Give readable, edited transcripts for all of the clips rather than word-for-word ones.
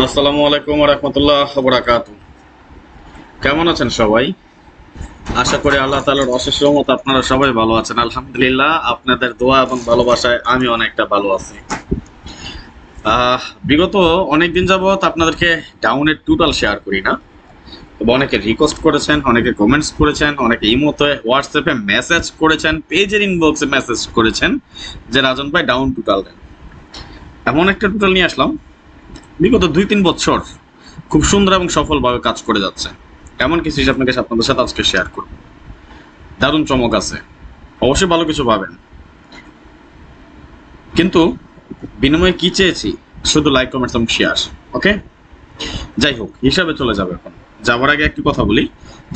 আসসালামু আলাইকুম ওয়া রাহমাতুল্লাহি ওয়া বারাকাতুহু। কেমন আছেন সবাই? আশা করি আল্লাহ তাআলার অশেষ রহমত আপনারা সবাই ভালো আছেন। আলহামদুলিল্লাহ, আপনাদের দোয়া এবং ভালোবাসায় আমি অনেকটা ভালো আছি। বিগত অনেকদিন যাবৎ আপনাদেরকে ডাউনের টোটাল শেয়ার করি না। তবে অনেকে রিকোয়েস্ট করেছেন, অনেকে কমেন্টস করেছেন, অনেকে ইমোতে হোয়াটসঅ্যাপে মেসেজ করেছেন, পেজের ইনবক্সে মেসেজ করেছেন যে রাজন ভাই ডাউন টোটাল দেন। এমন একটা টোটাল নিয়ে আসলাম বিগত 2-3 বছর খুব সুন্দর এবং সফলভাবে কাজ করে যাচ্ছে। এমন কিছু হিসাব আপনাদের সাথে আজকে শেয়ার করব। দারুণ চমক আছে, অবশ্যই ভালো কিছু পাবেন। কিন্তু বিনিময়ে কি চেয়েছি? শুধু লাইক, কমেন্টস এবং শেয়ার। ওকে, যাই হোক, হিসাবে চলে যাবে। এখন যাওয়ার আগে একটি কথা বলি,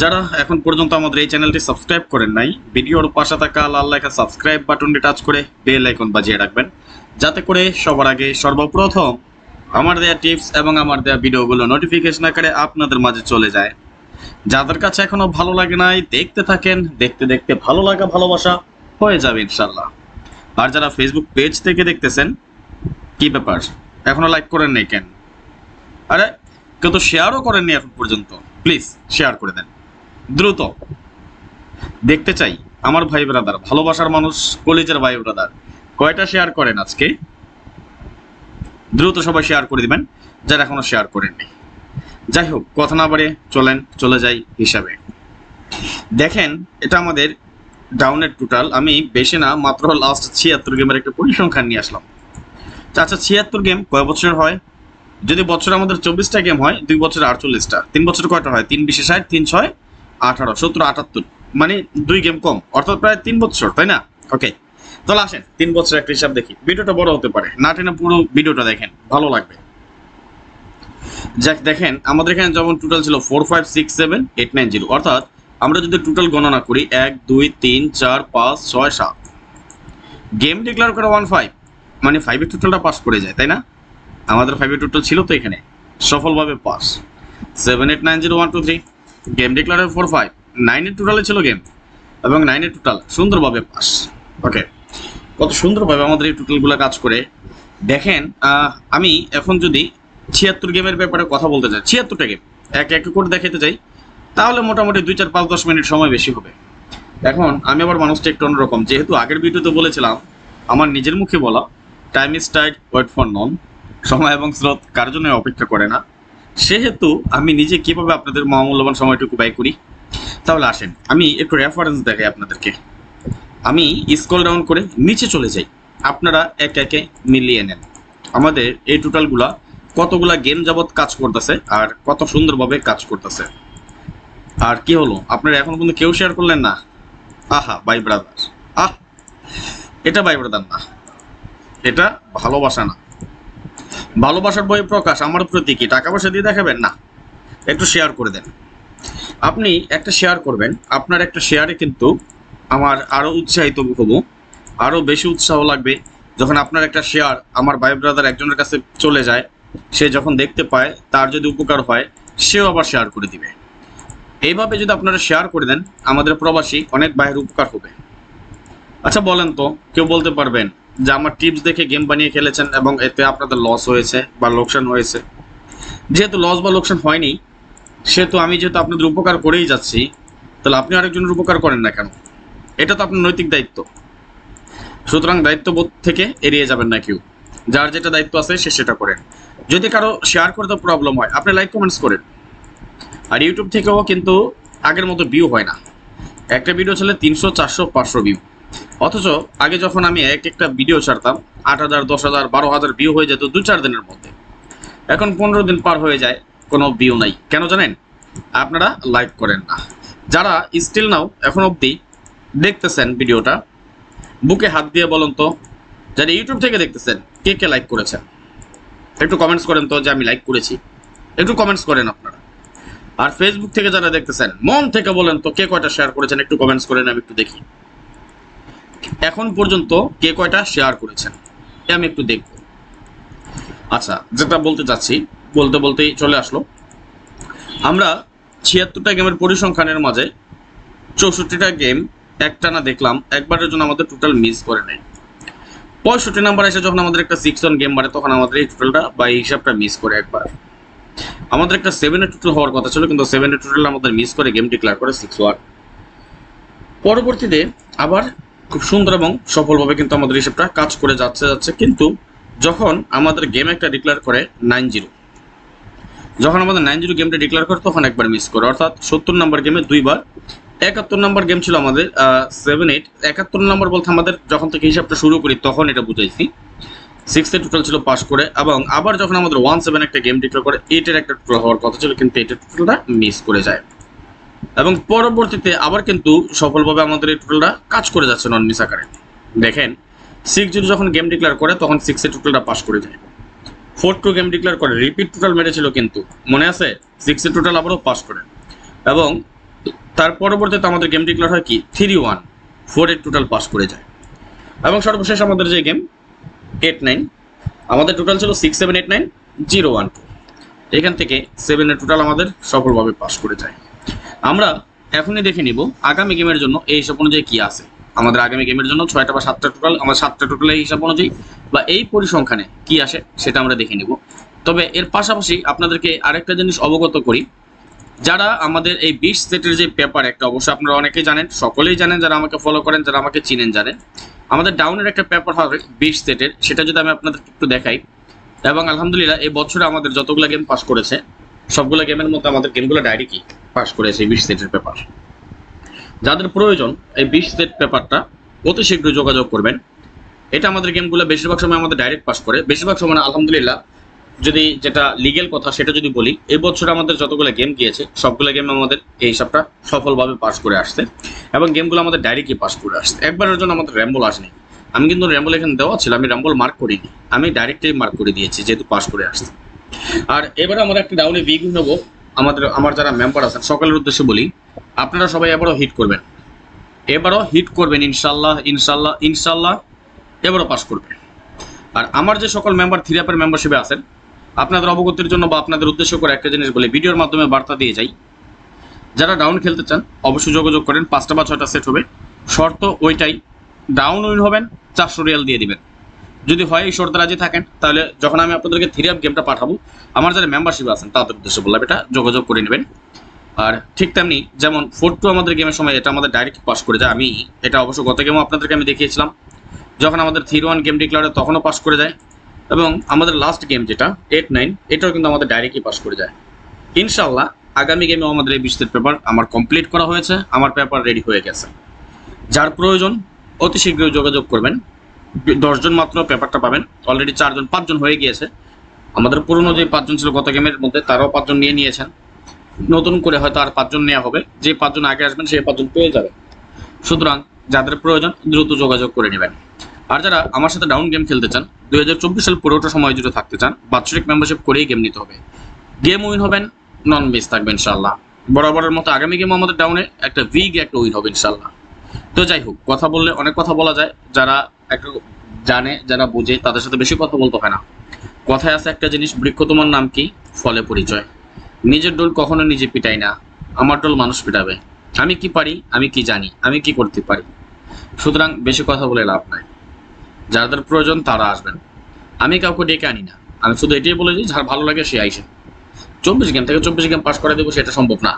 যারা এখন পর্যন্ত আমাদের এই চ্যানেলটি সাবস্ক্রাইব করেন নাই, ভিডিওর পাশে থাকা লাল লেখা সাবস্ক্রাইব বাটনটি টাচ করে বেল আইকন বাজিয়ে রাখবেন, যাতে করে সবার আগে সর্বপ্রথম আমার দেয়া টিপস এবং আমার দেয়া ভিডিওগুলো নোটিফিকেশন আকারে আপনাদের মাঝে চলে যায়। যাদের কাছে এখনো ভালো লাগে নাই, দেখতে থাকেন, দেখতে দেখতে ভালো লাগা ভালোবাসা হয়ে যাবে ইনশাল্লাহ। আর যারা ফেসবুক পেজ থেকে দেখতেছেন, কি ব্যাপার, এখনো লাইক করেন নাই কেন? আরে কেউ তো শেয়ারও করেননি এখন পর্যন্ত। প্লিজ শেয়ার করে দেন দ্রুত। দেখতে চাই আমার ভাই ব্রাদার, ভালোবাসার মানুষ, কলেজের ভাই ব্রাদার, কয়টা শেয়ার করেন আজকে? দ্রুত সবাই শেয়ার করে দিবেন যারা এখনো শেয়ার করেননি। যাই হোক, কথা না বাড়িয়ে চলে যাই হিসাবে। দেখেন, এটা আমাদের ডাউনের টোটাল। আমি বেশি না, মাত্র লাস্ট 76 গেমের একটা পরিসংখ্যান নিয়ে আসলাম। আচ্ছা, 76 গেম কয় বছরের হয়? যদি বছরে আমাদের 24টা গেম হয়, 2 বছরে 48টা, 3 বছরে কয়টা হয়? 3 20 60, 3 6 18, 17 78, মানে 2 গেম কম, অর্থাৎ প্রায় 3 বছর, তাই না? ওকে, তাহলে আসেন 3 বছরের একটা হিসাব দেখি। ভিডিওটা বড় হতে পারে, না টেনে পুরো ভিডিওটা দেখেন, ভালো লাগবে। যাক, দেখেন আমাদের এখানে যেমন টোটাল ছিল 4 5 6 7 8 9 0, অর্থাৎ আমরা যদি টোটাল গণনা করি 1 2 3 4 5 6 7, গেম ডিক্লেয়ার করে 1 5, মানে 5 এর টোটালটা পাস করে যায়, তাই না? আমাদের 5 এর টোটাল ছিল তো এখানে, সফলভাবে পাস। 7 8 9 0 1 2 3, গেম ডিক্লেয়ার 4 5, 9 এর টোটালে ছিল গেম, এবং 9 এর টোটাল সুন্দরভাবে পাস। ওকে, কত সুন্দরভাবে আমাদের এই টোটালগুলো কাজ করে দেখেন। আমি এখন যদি 76 গেমের ব্যাপারে কথা বলতে চাই, 76টা গেম এক এক করে দেখাতে চাই, তাহলে মোটামুটি 2 4 5 10 মিনিট সময় বেশি হবে। এখন আমি আবার মানুষটা একটু অন্যরকম, যেহেতু আগের ভিডিওতে বলেছিলাম, আমার নিজের মুখে বলা, time is tight, wait for none, সময় এবং স্রোত কার জন্য অপেক্ষা করে না, সেহেতু আমি নিজে কিভাবে আপনাদের মহামূল্যবান সময়টুকু ব্যয় করি। তাহলে আসেন আমি একটু রেফারেন্স দেখাই আপনাদেরকে। আমি স্ক্রল ডাউন করে নিচে চলে যাই, আপনারা একে একে মিলিয়ে নেন আমাদের এই টোটালগুলা কতগুলা গেম যাবত কাজ করতেছে আর কত সুন্দরভাবে কাজ করতেছে। আর কি হলো, আপনারা এখন পর্যন্ত কেউ শেয়ার করলেন না? আহা ভাই ব্রাদার, আহ, এটা ভাই ব্রাদার না, এটা ভালোবাসা না। ভালোবাসার বই প্রকাশ আমার প্রতি কি টাকা পয়সা দিয়ে দেখাবেন? না, একটু শেয়ার করে দেন। আপনি একটা শেয়ার করবেন, আপনার একটা শেয়ারে কিন্তু আমার আরো উৎসাহিত হব, আরো বেশি উৎসাহ লাগবে যখন আপনার একটা শেয়ার আমার ভাই ব্রাদার একজনের কাছে চলে যায়, সে যখন দেখতে পায়, তার যদি উপকার হয়, সেও আবার শেয়ার করে দিবে। এইভাবে যদি আপনারা শেয়ার করে দেন, আমাদের প্রবাসী অনেক ভাইয়ের উপকার হবে। আচ্ছা বলেন তো, কেউ বলতে পারবেন যে আমার টিপস দেখে গেম বানিয়ে খেলেছেন এবং এতে আপনাদের লস হয়েছে বা লোকসান হয়েছে? যেহেতু লস বা লোকসান হয়নি, সেহেতু আমি যেহেতু আপনাদের উপকার করেই যাচ্ছি, তাহলে আপনি আরেকজনের উপকার করেন না কেন? এটা তো আপনার নৈতিক দায়িত্ব। সুতরাং দায়িত্ববোধ থেকে এড়িয়ে যাবেন না কেউ। যার যেটা দায়িত্ব আছে সে সেটা করেন। যদি কারো শেয়ার করতে প্রবলেম হয়, আপনি লাইক কমেন্টস করেন। আর ইউটিউব থেকেও কিন্তু আগের মতো ভিউ হয় না। একটা ভিডিও ছিল 300 400 500 ভিউ, অথচ আগে যখন আমি একটা ভিডিও ছাড়তাম 8,000 10,000 12,000 ভিউ হয়ে যেত 2-4 দিনের মধ্যে। এখন 15 দিন পার হয়ে যায়, কোনো ভিউ নাই। কেন জানেন? আপনারা লাইক করেন না। যারা স্টিল নাও এখন অবধি দেখতেছেন ভিডিওটা, বুকে হাত দিয়ে বলুন তো, যারা ইউটিউব থেকে দেখতেছেন কে কে লাইক করেছেন? একটু কমেন্টস করেন তো যে আমি লাইক করেছি, একটু কমেন্টস করেন আপনারা। আর ফেসবুক থেকে যারা দেখতেছেন, মন থেকে বলেন তো কে কয়টা শেয়ার করেছেন, একটু কমেন্টস করেন, আমি একটু দেখি এখন পর্যন্ত কে কয়টা শেয়ার করেছেন, আমি একটু দেখব। আচ্ছা, যেটা বলতে চাচ্ছি, বলতে বলতেই চলে আসলো। আমরা 76টা গেমের পরিসংখ্যানের মাঝে 64টা গেম একটানা দেখলাম, একবারের জন্য আমাদের টোটাল মিস করে নেই। 65 নাম্বার এসে যখন আমাদের একটা 6 অন গেম বাড়ে তখন আমাদের এই টোটালটা বা এই হিসাবটা মিস করে একবার। আমাদের একটা 7 এর টোটাল হওয়ার কথা ছিল, কিন্তু 7 এর টোটাল আমাদের মিস করে গেম ডিক্লেয়ার করে 6-1। পরবর্তীতে আবার খুব সুন্দর এবং সফলভাবে কিন্তু আমাদের হিসাবটা কাজ করে যাচ্ছে, কিন্তু যখন আমাদের গেম একটা ডিক্লেয়ার করে 9-0, যখন আমাদের 9-0 গেমটা ডিক্লেয়ার করে তখন একবার মিস করে, অর্থাৎ 70 নাম্বার গেমে দুইবার। 71 নাম্বার গেম ছিল আমাদের 7-8। 71 নাম্বার বলতে আমাদের যখন থেকে হিসাবটা শুরু করি তখন এটা বুঝাইছি। 6 এর টোটাল ছিল পাস করে, এবং আবার যখন আমাদের 1-7 একটা গেম ডিক্লেয়ার করে 8 এর একটা টোটাল হওয়ার কথা ছিল, কিন্তু 8 এর টোটালটা মিস করে যায়। এবং পরবর্তীতে আবার কিন্তু সফলভাবে আমাদের এই টোটালটা কাজ করে যাচ্ছে নন মিস আকারে। দেখেন 6-0 যখন গেম ডিক্লেয়ার করে তখন 6 এর টোটালটা পাস করে যায়। 4-2 গেম ডিক্লেয়ার করে রিপিট টোটাল মেরেছিল, কিন্তু মনে আছে 6 এর টোটাল আবারও পাস করে। এবং তার পরবর্তীতে আমাদের গেম ডিক্লেয়ার হয় কি 3-1, 4 এর টোটাল পাস করে যায়। এবং সর্বশেষ আমাদের যে গেম 8-9, আমাদের টোটাল ছিল 6-7-8-9-0-1-2, এখান থেকে 7 এর টোটাল আমাদের সফলভাবে পাস করে যায়। আমরা এখনই দেখে নিব আগামী গেমের জন্য এই হিসাব অনুযায়ী কি আছে। আমাদের আগামী গেমের জন্য 6টা বা 7টা টোটাল, আমার 7টা টোটাল এই হিসাব অনুযায়ী বা এই পরিসংখ্যানে কি আসে সেটা আমরা দেখে নিব। তবে এর পাশাপাশি আপনাদেরকে আরেকটা জিনিস অবগত করি, যারা আমাদের এই 20 সেটের যে পেপার একটা, অবশ্যই আপনারা অনেকেই জানেন, সকলেই জানেন, যারা আমাকে ফলো করেন, যারা আমাকে চিনেন জানেন, আমাদের ডাউনের একটা পেপার হবে 20 সেটের। সেটা যদি আমি আপনাদের একটু দেখাই, এবং আলহামদুলিল্লাহ এই বছরে আমাদের যতগুলো গেম পাস করেছে সবগুলো গেমের মধ্যে আমাদের গেমগুলো ডাইরেক্ট কি পাস করেছে 20 সেটের পেপার। যাদের প্রয়োজন এই 20 সেট পেপারটা অতি শীঘ্রই যোগাযোগ করবেন। এটা আমাদের গেমগুলো বেশিরভাগ সময় আমাদের ডাইরেক্ট পাস করে, বেশিরভাগ সময় আলহামদুলিল্লাহ। যদি যেটা লিগেল কথা সেটা যদি বলি, এই বছর আমাদের যতগুলো গেম গিয়েছে সবগুলো গেম আমাদের এই হিসাবটা সফলভাবে পাস করে আসছে, এবং গেমগুলো আমাদের ডাইরেক্টলি পাস করে আসছে। একবারের জন্য আমাদের র্যাম্বল আসেনি। আমি কিন্তু র্যাম্বল এখানে দেওয়া ছিল, আমি র্যাম্বল মার্ক করিনি, আমি ডাইরেক্টলি মার্ক করে দিয়েছি যেহেতু পাস করে আসছে। আর এবারে আমরা একটা ডাউনে বিগ নেবো। আমার যারা মেম্বার আছেন সকলের উদ্দেশ্যে বলি, আপনারা সবাই এবারও হিট করবেন, ইনশাল্লাহ ইনশাল্লাহ ইনশাল্লাহ এবারও পাস করবেন। আর আমার যে সকল মেম্বার 3 অ্যাপের মেম্বারশিপে আছেন, আপনাদের অবগতির জন্য বা আপনাদের উদ্দেশ্য করে একটা জিনিস বলে ভিডিওর মাধ্যমে বার্তা দিয়ে যাই, যারা ডাউন খেলতে চান অবশ্যই যোগাযোগ করেন। 5টা বা 6টা সেট হবে, শর্ত ওইটাই, ডাউন উইন হবেন 400 রিয়াল দিয়ে দিবেন। যদি হয় এই শর্তে রাজি থাকেন, তাহলে যখন আমি আপনাদেরকে 3 অ্যাপ গেমটা পাঠাবো, আমার যারা মেম্বারশিপ আছেন তাদের উদ্দেশ্যে বললাম, এটা যোগাযোগ করে নেবেন। আর ঠিক তেমনি যেমন 4-2 আমাদের গেমের সময় এটা আমাদের ডাইরেক্ট পাস করে যায়। আমি এটা অবশ্য গত গেমও আপনাদেরকে আমি দেখিয়েছিলাম, যখন আমাদের 3-1 গেম ডিক্লেয়ার তখনও পাস করে যায়। এবং আমাদের লাস্ট গেম যেটা 8-9, এটাও কিন্তু আমাদের ডাইরেক্টলি পাস করে যায়। ইনশাল্লাহ আগামী গেমেও আমাদের এই 20 পেপার আমার কমপ্লিট করা হয়েছে, আমার পেপার রেডি হয়ে গেছে। যার প্রয়োজন অতি শীঘ্রই যোগাযোগ করবেন। 10 জন মাত্র পেপারটা পাবেন, অলরেডি 5 জন হয়ে গিয়েছে। আমাদের পুরনো যে 5 জন ছিল গত গেমের মধ্যে, তারাও 5 জন নিয়ে নিয়েছেন, নতুন করে হয়তো আর 5 জন নেওয়া হবে। যে 5 জন আগে আসবেন সেই 5 জন পেয়ে যাবেন। সুতরাং যাদের প্রয়োজন দ্রুত যোগাযোগ করে নেবেন। আর যারা আমার সাথে ডাউন গেম খেলতে চান, 2024 সাল পুরোটা সময় জুড়ে থাকতে চান, বাৎসরিক মেম্বারশিপ করেই গেম নিতে হবে। গেম উইন হবেন, নন মিস থাকবে ইনশাল্লাহ। বরাবরের মতো আগামী গেম আমাদের ডাউনে একটা একটা উইন হবে ইনশাল্লাহ। তো যাই হোক, কথা বললে অনেক কথা বলা যায়, যারা একটু জানে, যারা বুঝে, তাদের সাথে বেশি কথা বলতে হয় না। কথায় আছে একটা জিনিস, বৃক্ষ তোমার নাম কি, ফলে পরিচয়। নিজের ডোল কখনো নিজে পিটাই না, আমার ডোল মানুষ পিটাবে। আমি কি পারি, আমি কি জানি, আমি কি করতে পারি। সুতরাং বেশি কথা বলে লাভ নাই। যাদের প্রয়োজন তারা আসবেন, আমি কাউকে ডেকে আনি না। আমি শুধু এটাই বলে দিই, যার ভালো লাগে সে আইসে। 24 গেম থেকে 24 গেম পাস করে দেবো সেটা সম্ভব না,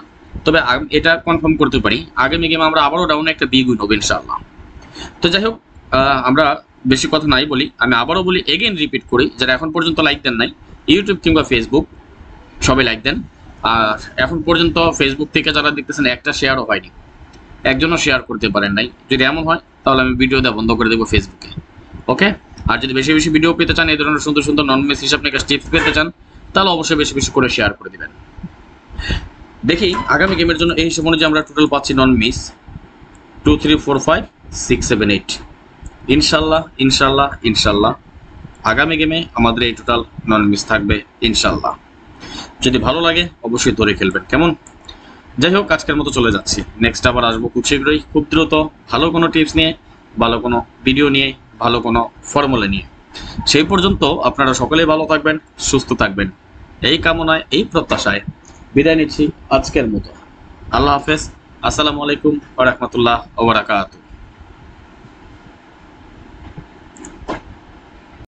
তবে এটা কনফার্ম করতে পারি আগামী গেম আমরা আবারও ডাউনে একটা বিগ উইন হবে ইনশাআল্লাহ। তো যাই হোক, আমরা বেশি কথা নাই বলি, আমি আবারও বলি, এগেইন রিপিট করি, যারা এখন পর্যন্ত লাইক দেন নাই ইউটিউব কিংবা ফেসবুক, সবাই লাইক দেন। আর এখন পর্যন্ত ফেসবুক থেকে যারা দেখতেছেন একটা শেয়ারও হয়নি, একজনও শেয়ার করতে পারেন নাই। যদি এমন হয় তাহলে আমি ভিডিও দেওয়া বন্ধ করে দেবো ফেসবুকে, ওকে। আর যদি বেশি বেশি ভিডিও পেতে চান, এই ধরনের সুন্দর সুন্দর নন মিস হিসাব নিকাশ টিপস পেতে চান, তাহলে অবশ্যই বেশি বেশি করে শেয়ার করে দিবেন। দেখি আগামী গেমের জন্য এই হিসাব অনুযায়ী আমরা টোটাল পাচ্ছি নন মিস 2 3 4 5 6 7 8। ইনশাল্লাহ ইনশাল্লাহ ইনশাল্লাহ আগামী গেমে আমাদের এই টোটাল নন মিস থাকবে ইনশাল্লাহ। যদি ভালো লাগে অবশ্যই ধরে খেলবেন, কেমন? যাই হোক, আজকের মতো চলে যাচ্ছি, নেক্সট আবার আসবো খুব শীঘ্রই, খুব দ্রুত, ভালো কোনো টিপস নিয়ে, ভালো কোনো ভিডিও নিয়ে, ভালো কোনো ফর্মুলা নিয়ে। সেই পর্যন্ত আপনারা সকলেই ভালো থাকবেন, সুস্থ থাকবেন, এই কামনায়, এই প্রত্যাশায় বিদায় নিচ্ছি আজকের মতো। আল্লাহ হাফেজ, আসসালামু আলাইকুম ওয়া রাহমাতুল্লাহ ওয়া বারাকাতুহু।